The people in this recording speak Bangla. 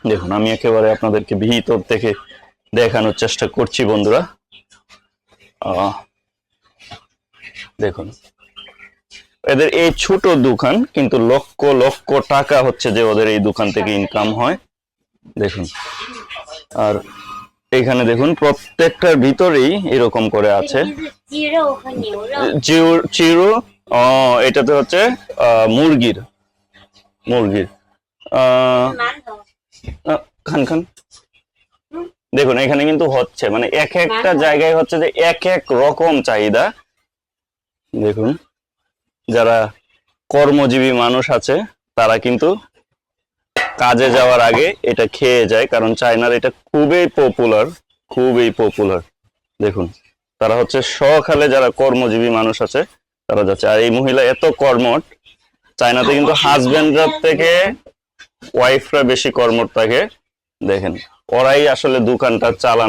দেখুন আমি একেবারে আপনাদেরকে ভিতর থেকে দেখানোর চেষ্টা করছি বন্ধুরা। দেখুন এদের এই ছোট দোকান কিন্তু লক্ষ লক্ষ টাকা হচ্ছে যে ওদের এই দোকান থেকে ইনকাম হয়। দেখুন আর এখানে দেখুন প্রত্যেকটার ভিতরেই এরকম করে আছে চিরো। এটাতে হচ্ছে মুরগির মুরগির খান খান। দেখুন এখানে কিন্তু হচ্ছে মানে এক একটা জায়গায় হচ্ছে যে এক এক রকম চাহিদা। দেখুন যারা কর্মজীবী মানুষ আছে তারা কিন্তু কাজে যাওয়ার আগে এটা খেয়ে যায়, কারণ চায়নার এটা খুবই পপুলার, খুবই পপুলার। দেখুন তারা হচ্ছে সকালে যারা কর্মজীবী মানুষ আছে তারা যাচ্ছে। আর এই মহিলা এত কর্মঠ, চায়নাতে কিন্তু হাজবেন্ডের থেকে ওয়াইফরা বেশি কর্মঠ থাকে। দেখেন ওরাই আসলে দোকানটা চালান।